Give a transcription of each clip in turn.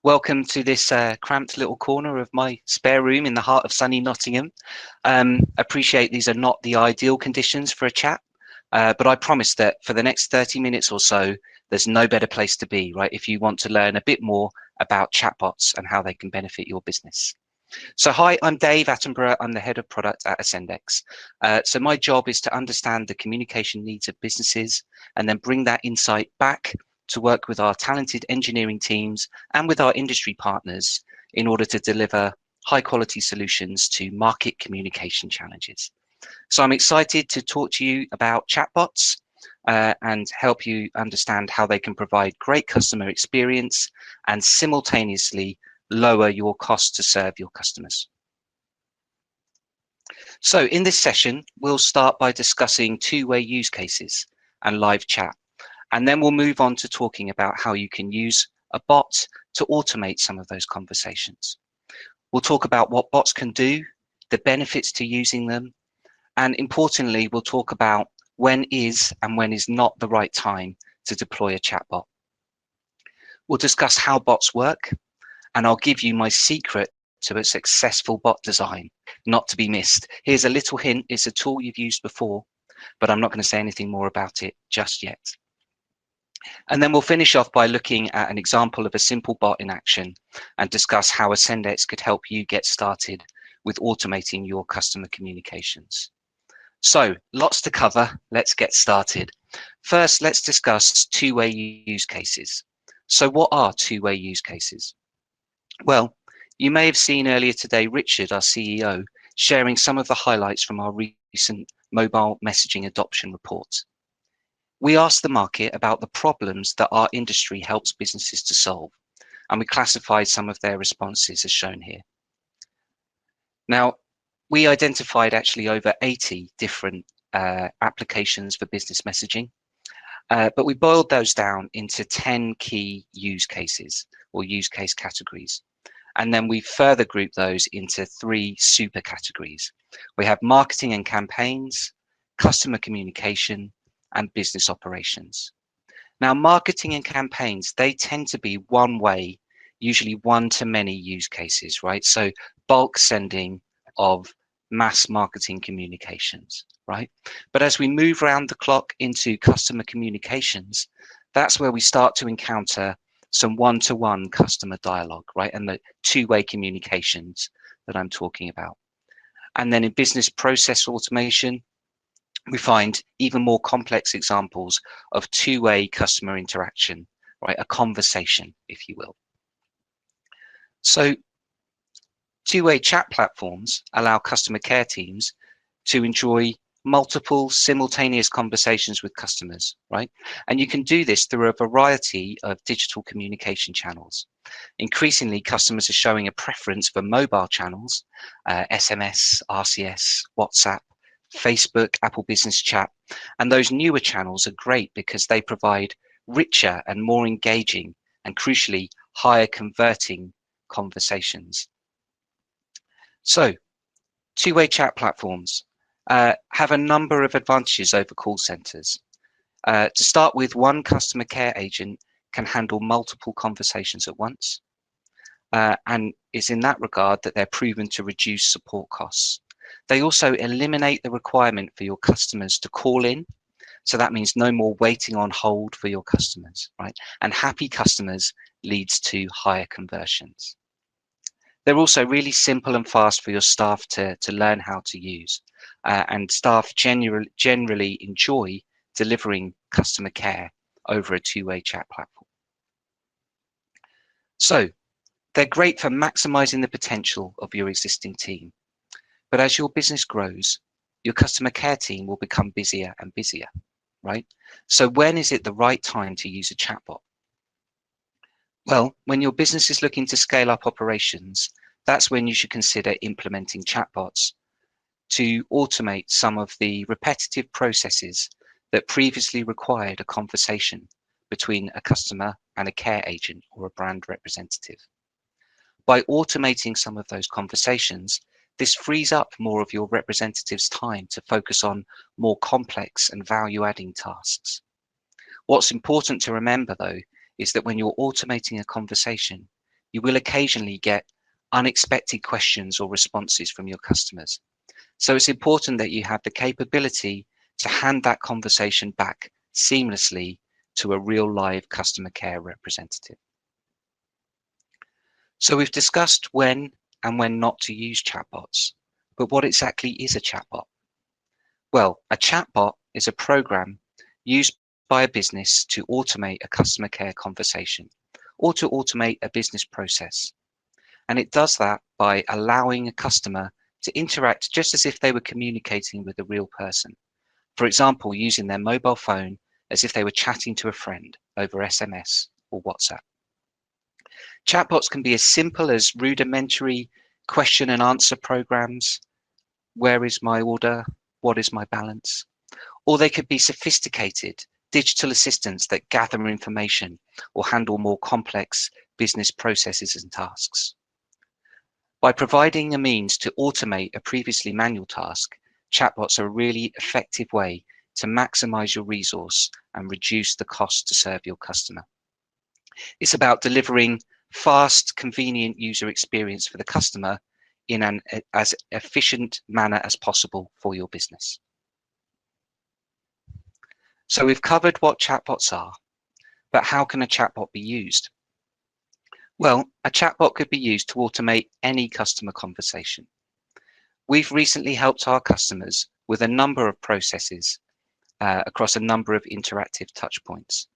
Welcome to this cramped little corner of my spare room in the heart of sunny Nottingham. Appreciate these are not the ideal conditions for a chat, but I promise that for the next 30 minutes or so, there's no better place to be, right? If you want to learn a bit more about chatbots and how they can benefit your business. So hi, I'm Dave Attenborough. I'm the head of product at Esendex. So my job is to understand the communication needs of businesses and then bring that insight back to work with our talented engineering teams and with our industry partners in order to deliver high quality solutions to market communication challenges. So I'm excited to talk to you about chatbots and help you understand how they can provide great customer experience and simultaneously lower your cost to serve your customers. So in this session, we'll start by discussing two-way use cases and live chat. And then we'll move on to talking about how you can use a bot to automate some of those conversations. We'll talk about what bots can do, the benefits to using them, and importantly, we'll talk about when is and when is not the right time to deploy a chatbot. We'll discuss how bots work, and I'll give you my secret to a successful bot design, not to be missed. Here's a little hint, it's a tool you've used before, but I'm not going to say anything more about it just yet. And then we'll finish off by looking at an example of a simple bot in action and discuss how Esendex could help you get started with automating your customer communications. So lots to cover. Let's get started. First, let's discuss two-way use cases. So what are two-way use cases? Well, you may have seen earlier today, Richard, our CEO, sharing some of the highlights from our recent mobile messaging adoption report. We asked the market about the problems that our industry helps businesses to solve, and we classified some of their responses as shown here. Now, we identified actually over 80 different applications for business messaging, but we boiled those down into 10 key use cases or use case categories. And then we further grouped those into 3 super categories. We have marketing and campaigns, customer communication, and business operations. Now, marketing and campaigns, they tend to be one way, usually one-to-many use cases, right? So bulk sending of mass marketing communications, right? But as we move around the clock into customer communications, that's where we start to encounter some one-to-one customer dialogue, right? And the two-way communications that I'm talking about. And then in business process automation, we find even more complex examples of two-way customer interaction, right? A conversation, if you will. So two-way chat platforms allow customer care teams to enjoy multiple simultaneous conversations with customers, right? And you can do this through a variety of digital communication channels. Increasingly, customers are showing a preference for mobile channels, SMS, RCS, WhatsApp, Facebook, Apple Business Chat, and those newer channels are great because they provide richer and more engaging and crucially higher converting conversations. So two-way chat platforms have a number of advantages over call centers. To start with, one customer care agent can handle multiple conversations at once, and it's in that regard that they're proven to reduce support costs. They also eliminate the requirement for your customers to call in. So that means no more waiting on hold for your customers, right? And happy customers leads to higher conversions. They're also really simple and fast for your staff to learn how to use. And staff generally enjoy delivering customer care over a two-way chat platform. So they're great for maximizing the potential of your existing team. But as your business grows, your customer care team will become busier and busier, right? So when is it the right time to use a chatbot? Well, when your business is looking to scale up operations, that's when you should consider implementing chatbots to automate some of the repetitive processes that previously required a conversation between a customer and a care agent or a brand representative. By automating some of those conversations, this frees up more of your representative's time to focus on more complex and value-adding tasks. What's important to remember, though, is that when you're automating a conversation, you will occasionally get unexpected questions or responses from your customers. So it's important that you have the capability to hand that conversation back seamlessly to a real live customer care representative. So we've discussed when and when not to use chatbots, but what exactly is a chatbot? Well, a chatbot is a program used by a business to automate a customer care conversation or to automate a business process. And it does that by allowing a customer to interact just as if they were communicating with a real person. For example, using their mobile phone as if they were chatting to a friend over SMS or WhatsApp. Chatbots can be as simple as rudimentary question and answer programs. Where is my order? What is my balance? Or they could be sophisticated digital assistants that gather information or handle more complex business processes and tasks. By providing a means to automate a previously manual task, chatbots are a really effective way to maximize your resource and reduce the cost to serve your customer. It's about delivering fast, convenient user experience for the customer in an as efficient manner as possible for your business. So we've covered what chatbots are, but how can a chatbot be used? Well, a chatbot could be used to automate any customer conversation. We've recently helped our customers with a number of processes across a number of interactive touchpoints.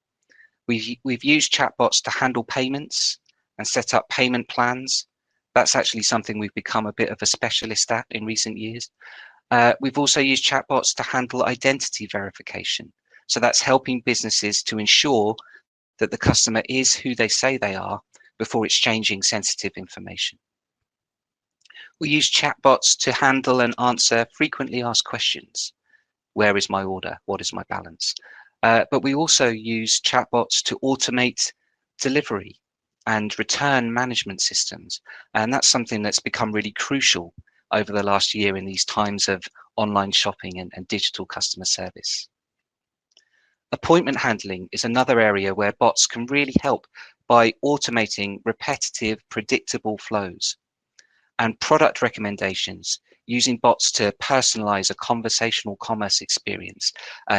We've used chatbots to handle payments and set up payment plans. That's actually something we've become a bit of a specialist at in recent years. We've also used chatbots to handle identity verification. So that's helping businesses to ensure that the customer is who they say they are before exchanging sensitive information. We use chatbots to handle and answer frequently asked questions. Where is my order? What is my balance? But we also use chatbots to automate delivery and return management systems. And that's something that's become really crucial over the last year in these times of online shopping and digital customer service. Appointment handling is another area where bots can really help by automating repetitive, predictable flows. And product recommendations, using bots to personalize a conversational commerce experience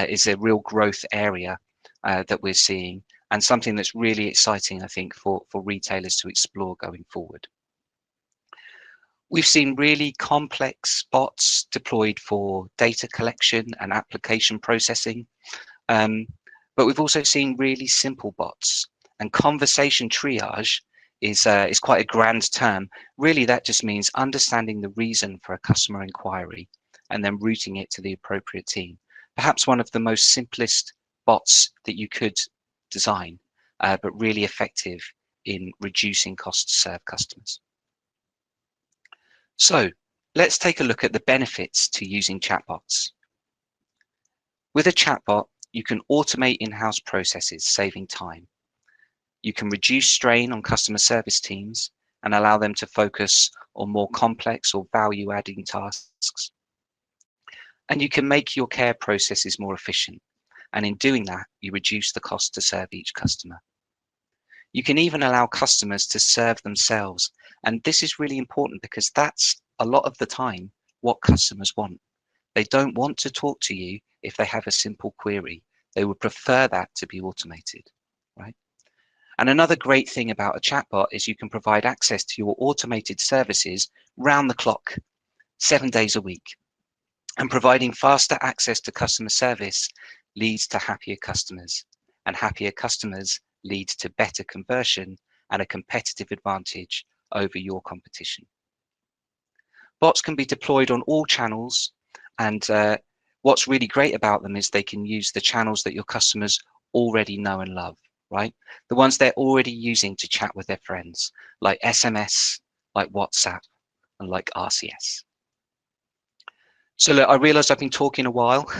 is a real growth area that we're seeing, and something that's really exciting, I think, for retailers to explore going forward. We've seen really complex bots deployed for data collection and application processing, but we've also seen really simple bots. And conversation triage is quite a grand term. Really, that just means understanding the reason for a customer inquiry and then routing it to the appropriate team. Perhaps one of the most simplest bots that you could design, but really effective in reducing cost to serve customers. So let's take a look at the benefits to using chatbots. With a chatbot, you can automate in-house processes, saving time. You can reduce strain on customer service teams and allow them to focus on more complex or value-adding tasks. And you can make your care processes more efficient. And in doing that, you reduce the cost to serve each customer. You can even allow customers to serve themselves. And this is really important because that's a lot of the time what customers want. They don't want to talk to you if they have a simple query. They would prefer that to be automated, right? And another great thing about a chatbot is you can provide access to your automated services round the clock, 7 days a week. And providing faster access to customer service leads to happier customers, and happier customers lead to better conversion and a competitive advantage over your competition. Bots can be deployed on all channels, and what's really great about them is they can use the channels that your customers already know and love, right? The ones they're already using to chat with their friends, like SMS, like WhatsApp, and like RCS. So look, I realize I've been talking a while.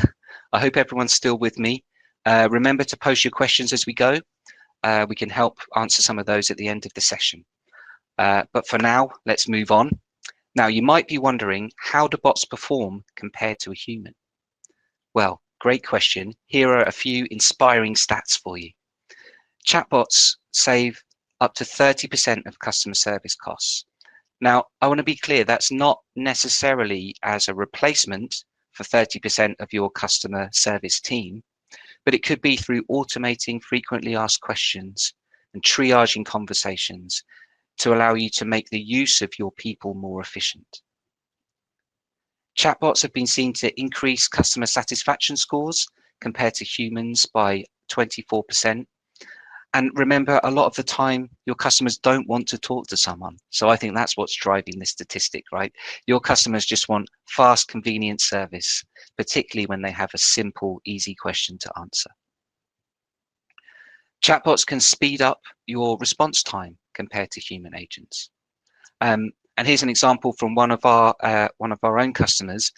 I hope everyone's still with me. Remember to post your questions as we go. We can help answer some of those at the end of the session. But for now, let's move on. Now, you might be wondering, how do bots perform compared to a human? Well, great question. Here are a few inspiring stats for you. Chatbots save up to 30% of customer service costs. Now, I want to be clear, that's not necessarily as a replacement for 30% of your customer service team, but it could be through automating frequently asked questions and triaging conversations to allow you to make the use of your people more efficient. Chatbots have been seen to increase customer satisfaction scores compared to humans by 24%. And remember, a lot of the time, your customers don't want to talk to someone. So I think that's what's driving this statistic, right? Your customers just want fast, convenient service, particularly when they have a simple, easy question to answer. Chatbots can speed up your response time compared to human agents. And here's an example from one of our own customers,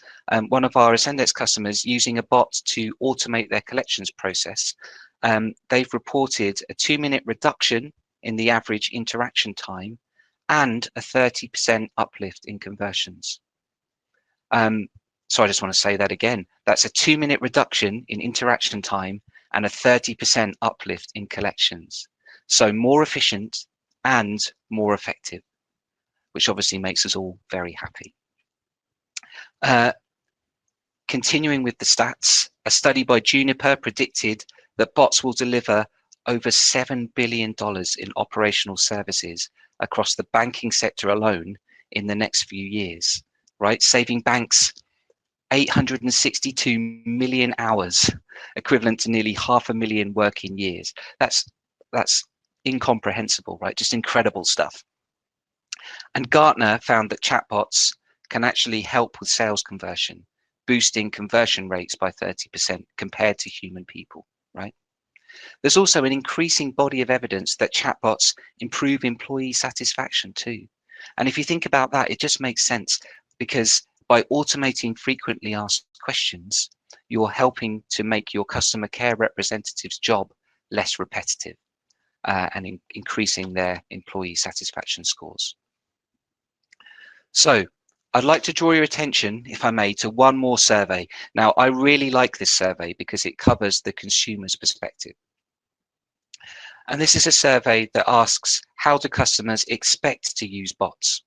one of our Esendex customers using a bot to automate their collections process. They've reported a 2-minute reduction in the average interaction time and a 30% uplift in conversions. So I just want to say that again. That's a 2-minute reduction in interaction time and a 30% uplift in collections. So more efficient and more effective, which obviously makes us all very happy. Continuing with the stats, a study by Juniper predicted that bots will deliver over $7 billion in operational services across the banking sector alone in the next few years, right? Saving banks 862 million hours, equivalent to nearly 500,000 working years. That's incomprehensible, right? Just incredible stuff. And Gartner found that chatbots can actually help with sales conversion, boosting conversion rates by 30% compared to human people, right? There's also an increasing body of evidence that chatbots improve employee satisfaction too. And if you think about that, it just makes sense, because by automating frequently asked questions, you're helping to make your customer care representative's job less repetitive and increasing their employee satisfaction scores. So I'd like to draw your attention, if I may, to one more survey. Now, I really like this survey because it covers the consumer's perspective. And this is a survey that asks, how do customers expect to use bots?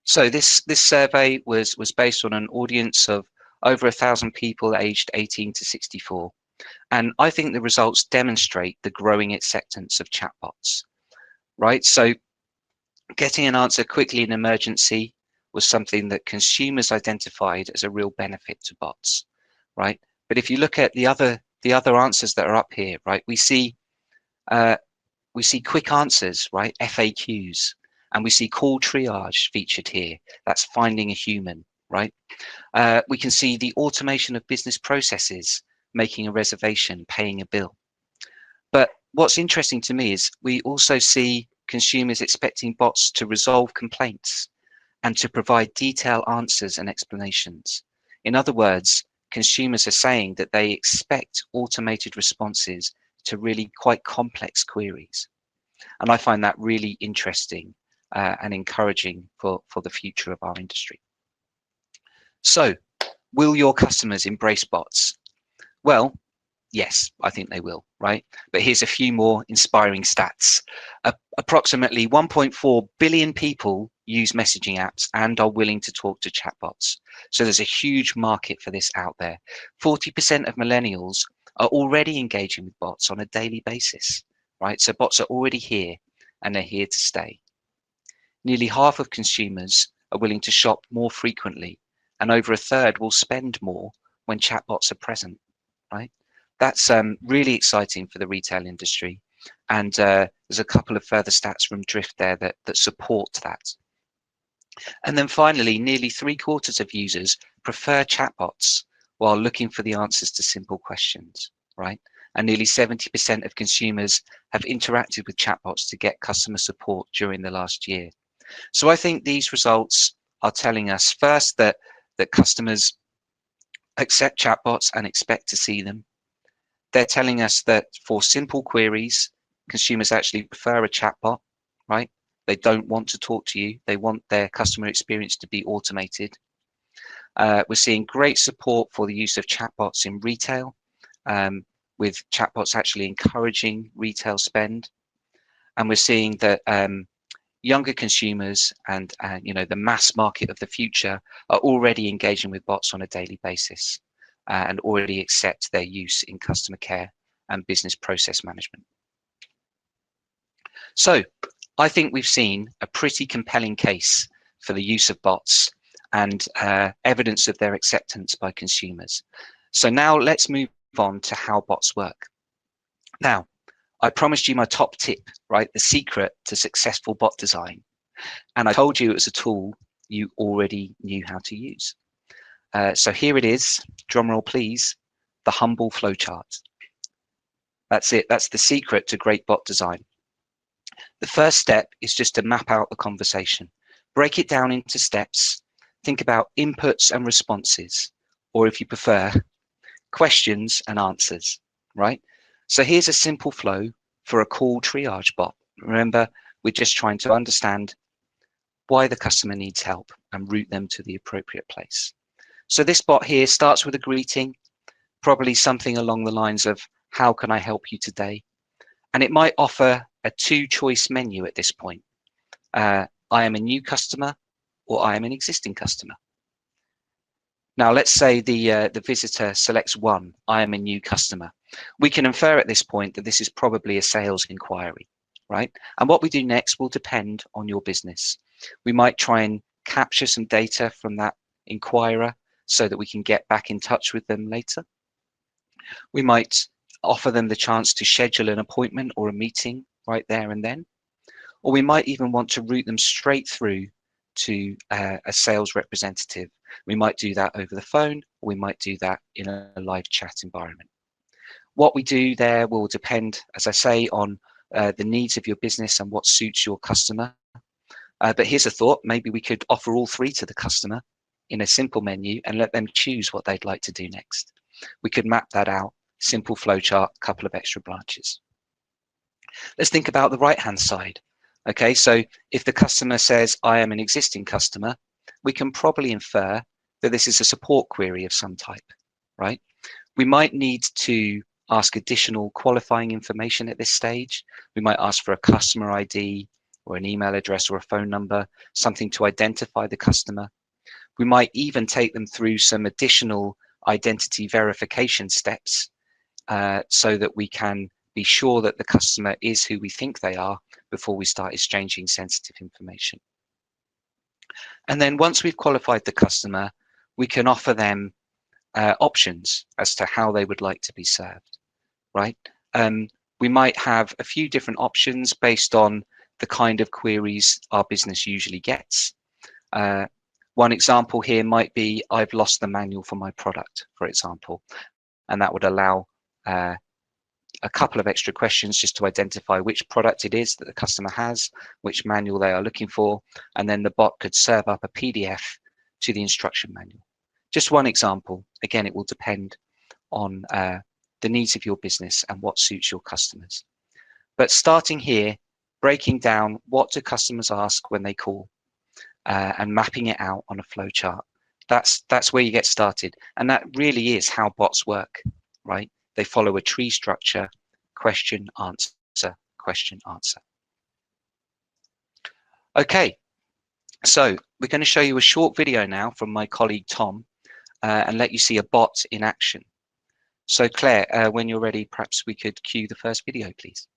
So this survey was based on an audience of over 1,000 people aged 18 to 64. And I think the results demonstrate the growing acceptance of chatbots, right? So getting an answer quickly in emergency was something that consumers identified as a real benefit to bots, right? But if you look at the other answers that are up here, right, we see quick answers, right, FAQs, and we see call triage featured here. That's finding a human, right? We can see the automation of business processes, making a reservation, paying a bill. But what's interesting to me is we also see consumers expecting bots to resolve complaints and to provide detailed answers and explanations. In other words, consumers are saying that they expect automated responses to really quite complex queries. And I find that really interesting and encouraging for the future of our industry. So, will your customers embrace bots? Well, yes, I think they will, right? But here's a few more inspiring stats. Approximately 1.4 billion people use messaging apps and are willing to talk to chatbots. So there's a huge market for this out there. 40% of millennials are already engaging with bots on a daily basis, right? So bots are already here and they're here to stay. Nearly half of consumers are willing to shop more frequently, and over a third will spend more when chatbots are present, right? That's really exciting for the retail industry. And there's a couple of further stats from Drift there that support that. And then finally, nearly 3/4 of users prefer chatbots while looking for the answers to simple questions, right? And nearly 70% of consumers have interacted with chatbots to get customer support during the last year. So I think these results are telling us first that customers accept chatbots and expect to see them. They're telling us that for simple queries, consumers actually prefer a chatbot, right? They don't want to talk to you. They want their customer experience to be automated. We're seeing great support for the use of chatbots in retail, with chatbots actually encouraging retail spend. And we're seeing that younger consumers and the mass market of the future are already engaging with bots on a daily basis and already accept their use in customer care and business process management. So I think we've seen a pretty compelling case for the use of bots and evidence of their acceptance by consumers. So now let's move on to how bots work. Now, I promised you my top tip, right? The secret to successful bot design. And I told you it was a tool you already knew how to use. So here it is, drumroll please, the humble flowchart. That's it, that's the secret to great bot design. The first step is just to map out the conversation. Break it down into steps. Think about inputs and responses, or if you prefer, questions and answers, right? So here's a simple flow for a call triage bot. Remember, we're just trying to understand why the customer needs help and route them to the appropriate place. So this bot here starts with a greeting, probably something along the lines of, how can I help you today? And it might offer a two-choice menu at this point. I am a new customer or I am an existing customer. Now, let's say the visitor selects one, I am a new customer. We can infer at this point that this is probably a sales inquiry, right? And what we do next will depend on your business. We might try and capture some data from that inquirer so that we can get back in touch with them later. We might offer them the chance to schedule an appointment or a meeting right there and then. Or we might even want to route them straight through to a sales representative. We might do that over the phone, or we might do that in a live chat environment. What we do there will depend, as I say, on the needs of your business and what suits your customer. But here's a thought, maybe we could offer all three to the customer in a simple menu and let them choose what they'd like to do next. We could map that out, simple flowchart, couple of extra branches. Let's think about the right-hand side. Okay, so if the customer says, I am an existing customer, we can probably infer that this is a support query of some type, right? We might need to ask additional qualifying information at this stage. We might ask for a customer ID or an email address or a phone number, something to identify the customer. We might even take them through some additional identity verification steps so that we can be sure that the customer is who we think they are before we start exchanging sensitive information. And then once we've qualified the customer, we can offer them options as to how they would like to be served, right? We might have a few different options based on the kind of queries our business usually gets. One example here might be, I've lost the manual for my product, for example, and that would allow a couple of extra questions just to identify which product it is that the customer has, which manual they are looking for, and then the bot could serve up a PDF to the instruction manual. Just one example. Again, it will depend on the needs of your business and what suits your customers. But starting here, breaking down what do customers ask when they call and mapping it out on a flow chart. That's where you get started. And that really is how bots work, right? They follow a tree structure, question, answer, question, answer. Okay, so we're going to show you a short video now from my colleague Tom and let you see a bot in action. So Claire, when you're ready, perhaps we could cue the first video, please.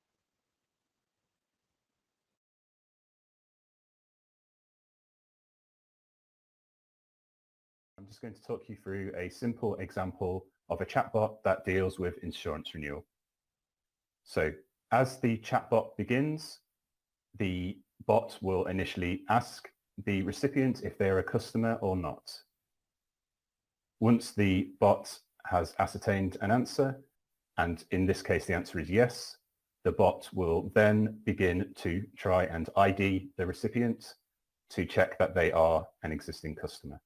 I'm just going to talk you through a simple example of a chatbot that deals with insurance renewal. So as the chatbot begins, the bot will initially ask the recipient if they're a customer or not. Once the bot has ascertained an answer, and in this case the answer is yes, the bot will then begin to try and ID the recipient to check that they are an existing customer.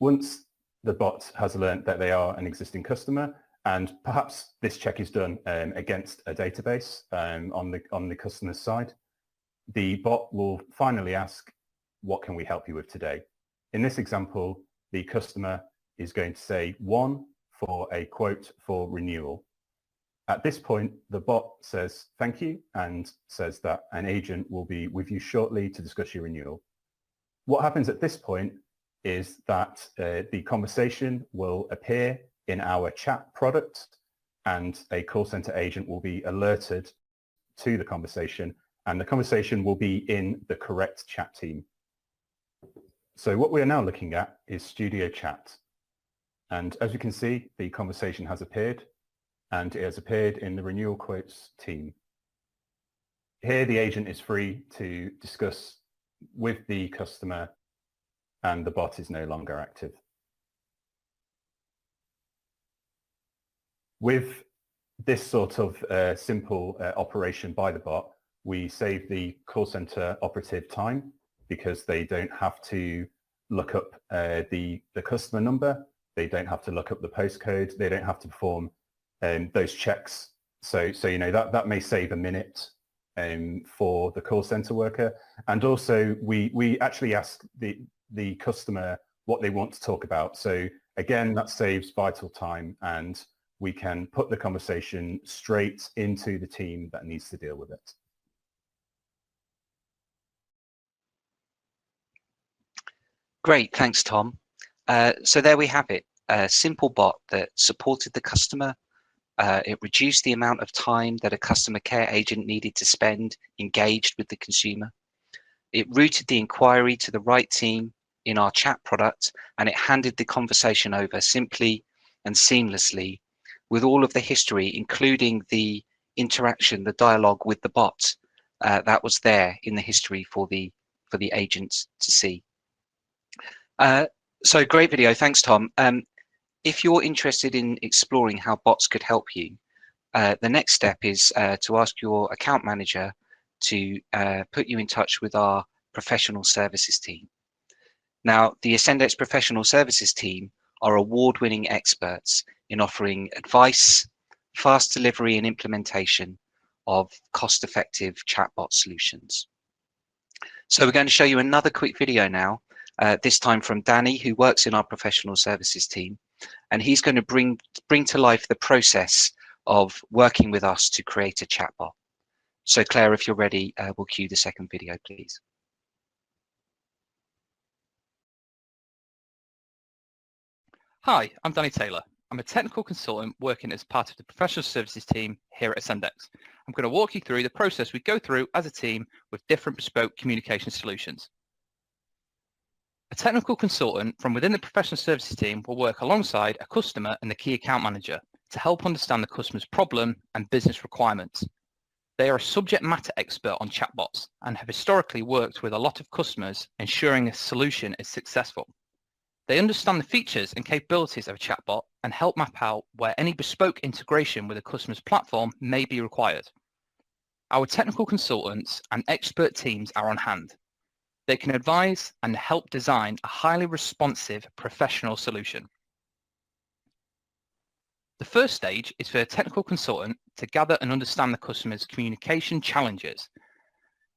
Once the bot has learned that they are an existing customer, and perhaps this check is done against a database on the customer's side, the bot will finally ask, what can we help you with today? In this example, the customer is going to say 1 for a quote for renewal. At this point, the bot says thank you and says that an agent will be with you shortly to discuss your renewal. What happens at this point is that the conversation will appear in our chat product, and a call center agent will be alerted to the conversation, and the conversation will be in the correct chat team. So what we are now looking at is Studio Chat. And as you can see, the conversation has appeared, and it has appeared in the renewal quotes team. Here, the agent is free to discuss with the customer, and the bot is no longer active. With this sort of simple operation by the bot, we save the call center operative time, because they don't have to look up the customer number, they don't have to look up the postcode, they don't have to perform those checks. So you know, that may save a minute for the call center worker. And also we actually ask the customer what they want to talk about. So again, that saves vital time, and we can put the conversation straight into the team that needs to deal with it. Great, thanks, Tom. So there we have it, a simple bot that supported the customer. It reduced the amount of time that a customer care agent needed to spend engaged with the consumer. It routed the inquiry to the right team in our chat product, and it handed the conversation over simply and seamlessly, with all of the history, including the interaction, the dialogue with the bot that was there in the history for the agent to see. So great video, thanks, Tom. If you're interested in exploring how bots could help you, the next step is to ask your account manager to put you in touch with our professional services team. Now, the Esendex professional services team are award-winning experts in offering advice, fast delivery and implementation of cost-effective chatbot solutions. So we're going to show you another quick video now, this time from Danny, who works in our professional services team, and he's going to bring to life the process of working with us to create a chatbot. So Claire, if you're ready, we'll cue the second video, please. Hi, I'm Danny Taylor. I'm a technical consultant working as part of the professional services team here at Esendex. I'm going to walk you through the process we go through as a team with different bespoke communication solutions. A technical consultant from within the professional services team will work alongside a customer and the key account manager to help understand the customer's problem and business requirements. They are a subject matter expert on chatbots and have historically worked with a lot of customers, ensuring a solution is successful. They understand the features and capabilities of a chatbot and help map out where any bespoke integration with a customer's platform may be required. Our technical consultants and expert teams are on hand. They can advise and help design a highly responsive professional solution. The first stage is for a technical consultant to gather and understand the customer's communication challenges.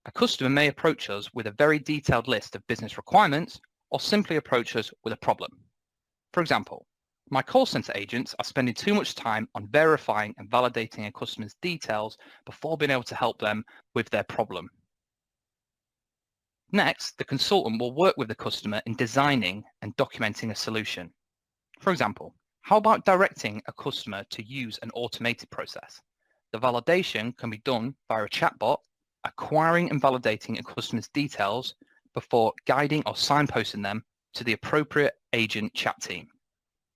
A customer may approach us with a very detailed list of business requirements, or simply approach us with a problem. For example, my call center agents are spending too much time on verifying and validating a customer's details before being able to help them with their problem. Next, the consultant will work with the customer in designing and documenting a solution. For example, how about directing a customer to use an automated process? The validation can be done via a chatbot, acquiring and validating a customer's details before guiding or signposting them to the appropriate agent chat team.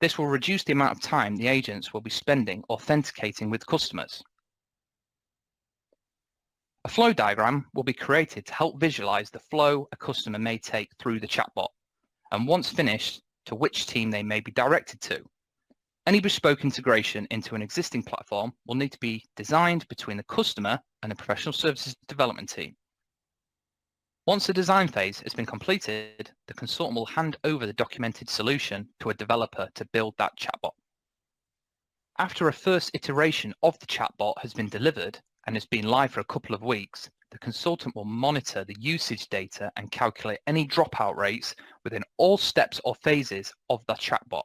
This will reduce the amount of time the agents will be spending authenticating with customers. A flow diagram will be created to help visualize the flow a customer may take through the chatbot, and once finished, to which team they may be directed to. Any bespoke integration into an existing platform will need to be designed between the customer and the professional services development team. Once the design phase has been completed, the consultant will hand over the documented solution to a developer to build that chatbot. After a first iteration of the chatbot has been delivered and has been live for a couple of weeks, the consultant will monitor the usage data and calculate any dropout rates within all steps or phases of the chatbot.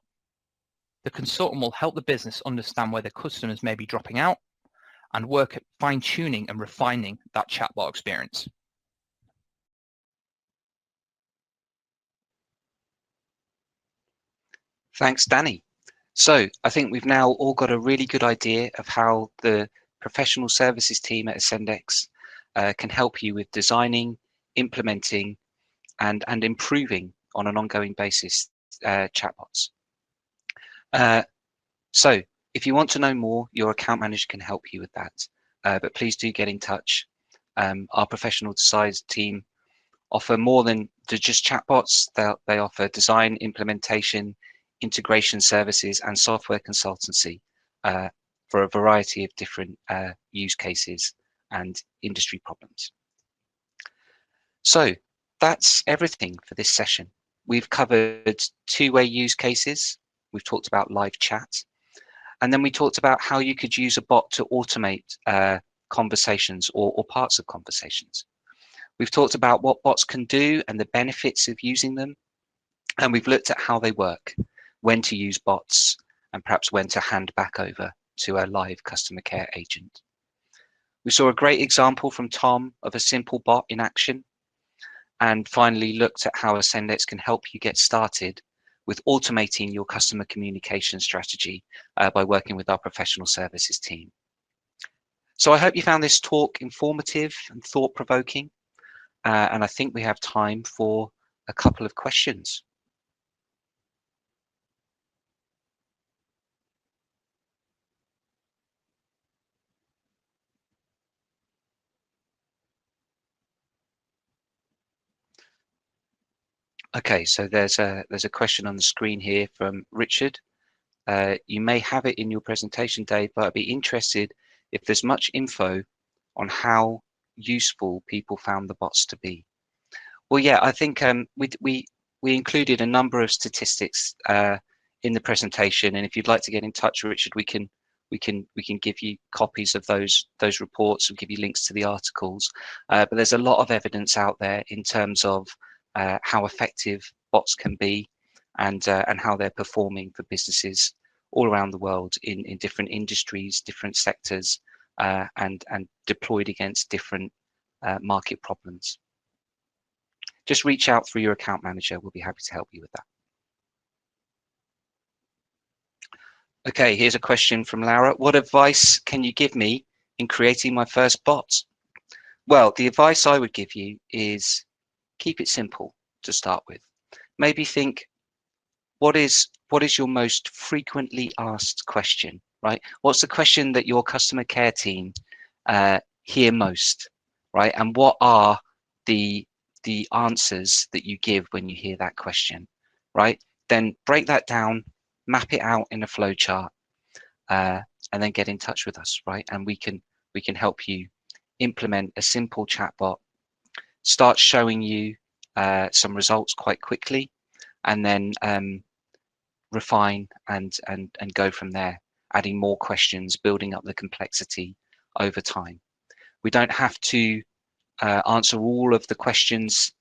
The consultant will help the business understand where the customers may be dropping out and work at fine-tuning and refining that chatbot experience. Thanks, Danny. So I think we've now all got a really good idea of how the professional services team at Esendex can help you with designing, implementing, and improving on an ongoing basis chatbots. So if you want to know more, your account manager can help you with that. But please do get in touch. Our professional design team offer more than just chatbots. They offer design, implementation, integration services, and software consultancy for a variety of different use cases and industry problems. So that's everything for this session. We've covered two-way use cases. We've talked about live chat. And then we talked about how you could use a bot to automate conversations or parts of conversations. We've talked about what bots can do and the benefits of using them. And we've looked at how they work, when to use bots, and perhaps when to hand back over to a live customer care agent. We saw a great example from Tom of a simple bot in action. And finally looked at how Esendex can help you get started with automating your customer communication strategy by working with our professional services team. So I hope you found this talk informative and thought-provoking. And I think we have time for a couple of questions. Okay, so there's a question on the screen here from Richard. You may have it in your presentation, Dave, but I'd be interested if there's much info on how useful people found the bots to be. Well, yeah, I think we included a number of statistics in the presentation, and if you'd like to get in touch, Richard, we can give you copies of those reports and give you links to the articles. But there's a lot of evidence out there in terms of how effective bots can be, and how they're performing for businesses all around the world in different industries, different sectors, and deployed against different market problems. Just reach out through your account manager. We'll be happy to help you with that. Okay, here's a question from Laura. What advice can you give me in creating my first bot? Well, the advice I would give you is keep it simple to start with. Maybe think, what is your most frequently asked question, right? What's the question that your customer care team hear most, right? And what are the answers that you give when you hear that question, right? Then break that down, map it out in a flow chart, and then get in touch with us, right? And we can help you implement a simple chatbot, start showing you some results quite quickly, and then refine and go from there, adding more questions, building up the complexity over time. We don't have to answer all of the questions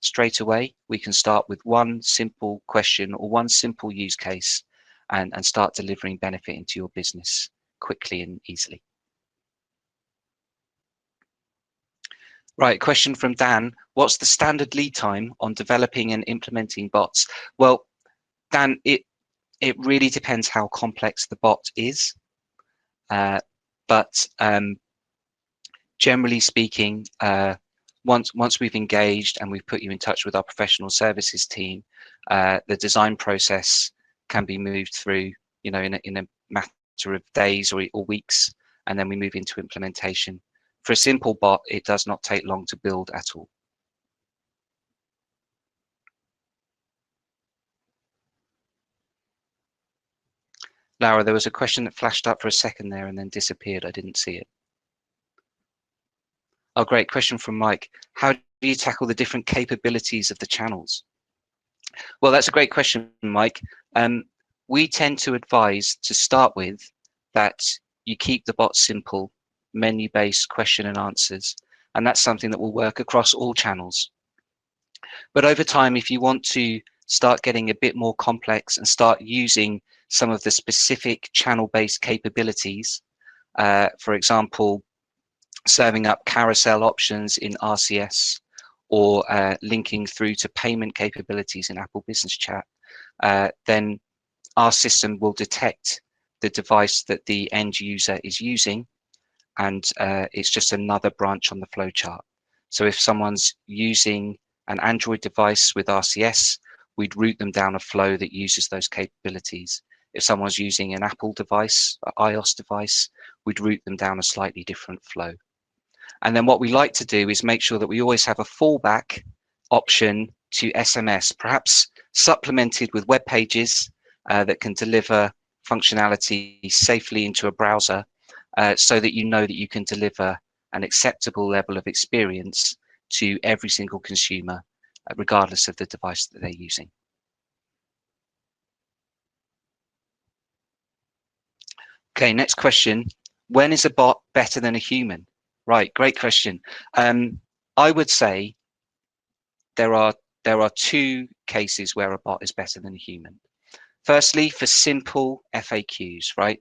straight away. We can start with one simple question or one simple use case and start delivering benefit into your business quickly and easily. Right, question from Dan. What's the standard lead time on developing and implementing bots? Well, Dan, it really depends how complex the bot is. But generally speaking, once we've engaged and we've put you in touch with our professional services team, the design process can be moved through, in a matter of days or weeks, and then we move into implementation. For a simple bot, it does not take long to build at all. Laura, there was a question that flashed up for a second there and then disappeared. I didn't see it. Oh, great. Question from Mike. How do you tackle the different capabilities of the channels? Well, that's a great question, Mike. We tend to advise to start with that you keep the bot simple, menu-based question and answers, and that's something that will work across all channels. But over time, if you want to start getting a bit more complex and start using some of the specific channel-based capabilities, For example, serving up carousel options in RCS, or linking through to payment capabilities in Apple Business Chat, then our system will detect the device that the end user is using, and it's just another branch on the flowchart. So if someone's using an Android device with RCS, we'd route them down a flow that uses those capabilities. If someone's using an Apple device, an iOS device, we'd route them down a slightly different flow. And then what we like to do is make sure that we always have a fallback option to SMS, perhaps supplemented with web pages that can deliver functionality safely into a browser, so that you know that you can deliver an acceptable level of experience to every single consumer, regardless of the device that they're using. Okay, next question. When is a bot better than a human? Right, great question. I would say there are two cases where a bot is better than a human. Firstly, for simple FAQs, right?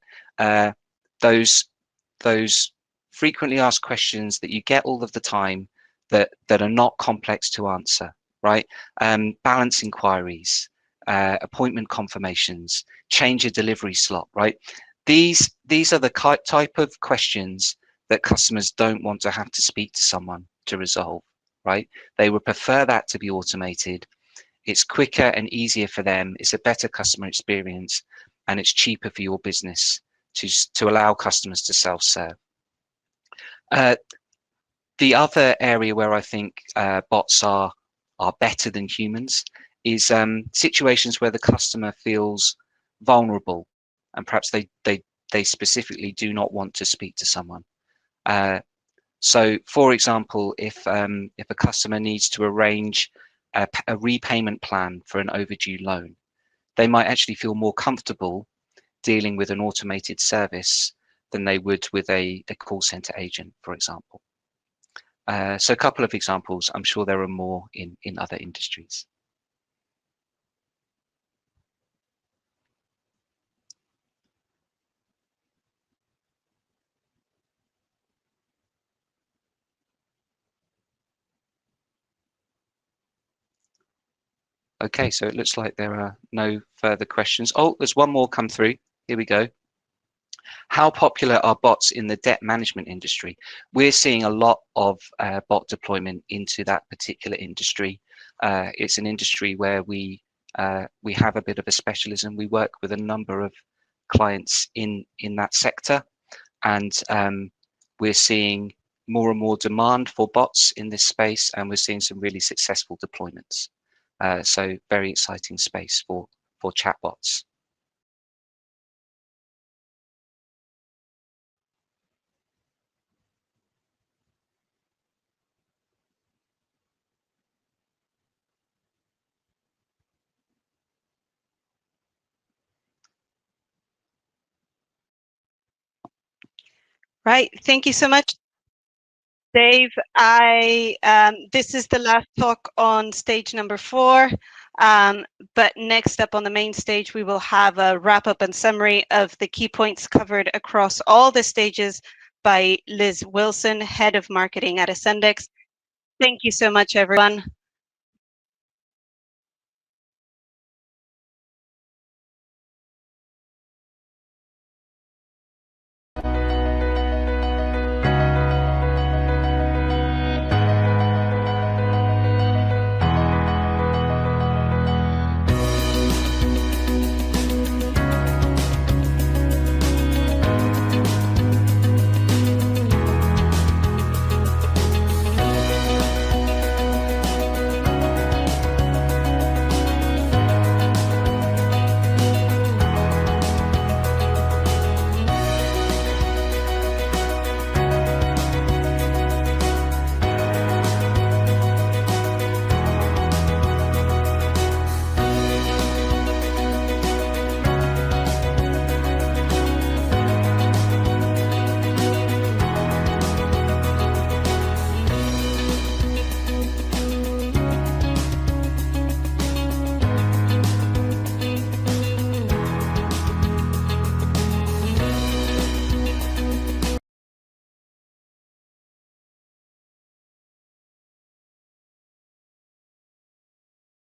Those frequently asked questions that you get all of the time that are not complex to answer, right? Balance inquiries, appointment confirmations, change a delivery slot, right? These are the type of questions that customers don't want to have to speak to someone to resolve, right? They would prefer that to be automated. It's quicker and easier for them. It's a better customer experience, and it's cheaper for your business to allow customers to self-serve. The other area where I think bots are better than humans is situations where the customer feels vulnerable, and perhaps they specifically do not want to speak to someone. So, for example, if a customer needs to arrange a repayment plan for an overdue loan, they might actually feel more comfortable dealing with an automated service than they would with a call center agent, for example. So a couple of examples. I'm sure there are more in other industries. Okay, so it looks like there are no further questions. Oh, there's one more come through. Here we go. How popular are bots in the debt management industry? We're seeing a lot of bot deployment into that particular industry. It's an industry where we have a bit of a specialism. We work with a number of clients in that sector, and we're seeing more and more demand for bots in this space, and we're seeing some really successful deployments. So very exciting space for chatbots. Right. Thank you so much, Dave. This is the last talk on stage number 4. But next up on the main stage, we will have a wrap-up and summary of the key points covered across all the stages by Liz Wilson, Head of Marketing at Esendex. Thank you so much, everyone.